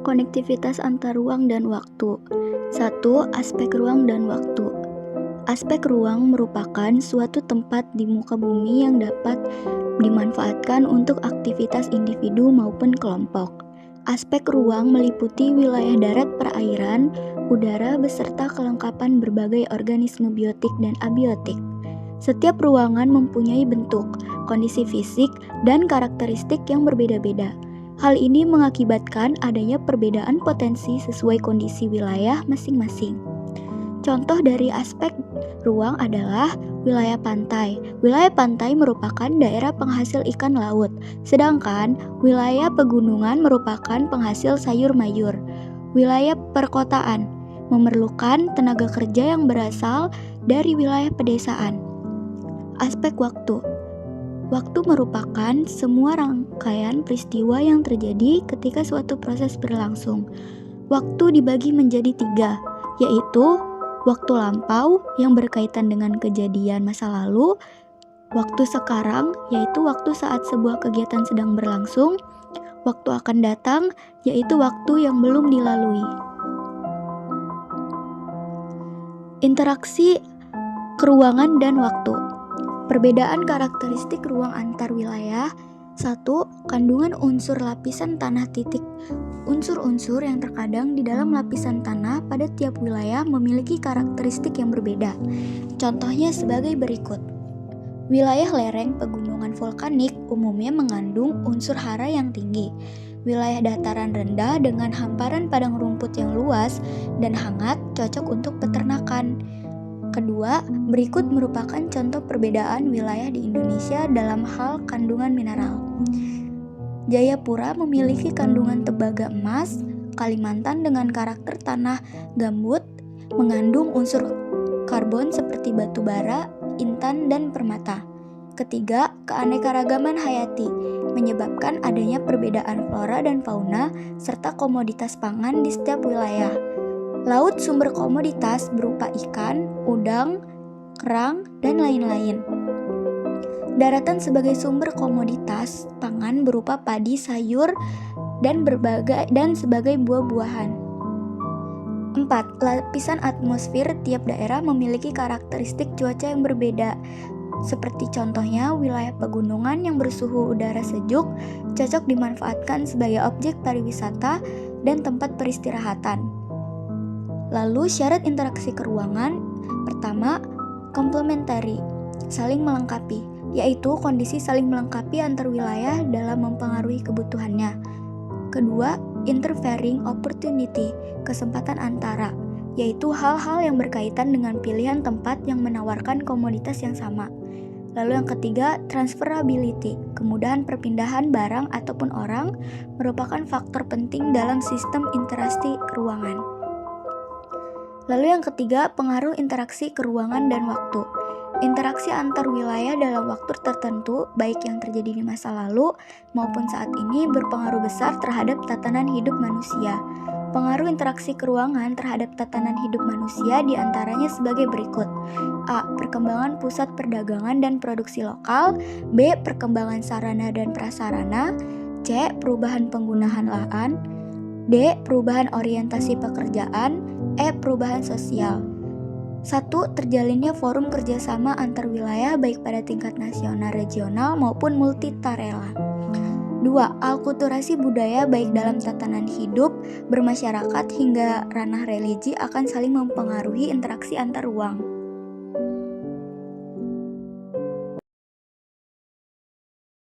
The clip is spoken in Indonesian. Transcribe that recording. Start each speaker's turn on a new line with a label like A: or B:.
A: Konektivitas antar ruang dan waktu. 1. Aspek ruang dan waktu. Aspek ruang merupakan suatu tempat di muka bumi yang dapat dimanfaatkan untuk aktivitas individu maupun kelompok. Aspek ruang meliputi wilayah darat, perairan, udara, beserta kelengkapan berbagai organisme biotik dan abiotik. Setiap ruangan mempunyai bentuk, kondisi fisik, dan karakteristik yang berbeda-beda. Hal ini mengakibatkan adanya perbedaan potensi sesuai kondisi wilayah masing-masing. Contoh dari aspek ruang adalah wilayah pantai. Wilayah pantai merupakan daerah penghasil ikan laut, sedangkan wilayah pegunungan merupakan penghasil sayur mayur. Wilayah perkotaan memerlukan tenaga kerja yang berasal dari wilayah pedesaan. Aspek waktu. Waktu merupakan semua rangkaian peristiwa yang terjadi ketika suatu proses berlangsung. Waktu dibagi menjadi 3, yaitu waktu lampau yang berkaitan dengan kejadian masa lalu, waktu sekarang yaitu waktu saat sebuah kegiatan sedang berlangsung, waktu akan datang yaitu waktu yang belum dilalui. Interaksi keruangan dan waktu. Perbedaan karakteristik ruang antar wilayah. 1. Kandungan unsur lapisan tanah titik. Unsur-unsur yang terkadang di dalam lapisan tanah pada tiap wilayah memiliki karakteristik yang berbeda. Contohnya sebagai berikut. Wilayah lereng pegunungan vulkanik umumnya mengandung unsur hara yang tinggi. Wilayah dataran rendah dengan hamparan padang rumput yang luas dan hangat cocok untuk peternakan. Kedua, berikut merupakan contoh perbedaan wilayah di Indonesia dalam hal kandungan mineral. Jayapura memiliki kandungan tembaga emas, Kalimantan dengan karakter tanah gambut mengandung unsur karbon seperti batu bara, intan, dan permata. Ketiga, keanekaragaman hayati menyebabkan adanya perbedaan flora dan fauna serta komoditas pangan di setiap wilayah. Laut sumber komoditas berupa ikan, udang, kerang, dan lain-lain. Daratan sebagai sumber komoditas pangan berupa padi, sayur, dan sebagai buah-buahan. 4. Lapisan atmosfer tiap daerah memiliki karakteristik cuaca yang berbeda. Seperti contohnya wilayah pegunungan yang bersuhu udara sejuk cocok dimanfaatkan sebagai objek pariwisata dan tempat peristirahatan. Lalu syarat interaksi keruangan. Pertama, complementary, saling melengkapi, yaitu kondisi saling melengkapi antar wilayah dalam mempengaruhi kebutuhannya. Kedua, interfering opportunity, kesempatan antara, yaitu hal-hal yang berkaitan dengan pilihan tempat yang menawarkan komoditas yang sama. Lalu yang ketiga, transferability, kemudahan perpindahan barang ataupun orang merupakan faktor penting dalam sistem interaksi keruangan. Lalu yang ketiga, pengaruh interaksi keruangan dan waktu. Interaksi antar wilayah dalam waktu tertentu, baik yang terjadi di masa lalu maupun saat ini, berpengaruh besar terhadap tatanan hidup manusia. Pengaruh interaksi keruangan terhadap tatanan hidup manusia diantaranya sebagai berikut. A. Perkembangan pusat perdagangan dan produksi lokal. B. Perkembangan sarana dan prasarana. C. Perubahan penggunaan lahan. D. Perubahan orientasi pekerjaan. E. Perubahan sosial. 1. Terjalinnya forum kerjasama antar wilayah baik pada tingkat nasional, regional, maupun multitarela. 2. Alkulturasi budaya baik dalam tatanan hidup, bermasyarakat, hingga ranah religi akan saling mempengaruhi interaksi antar ruang.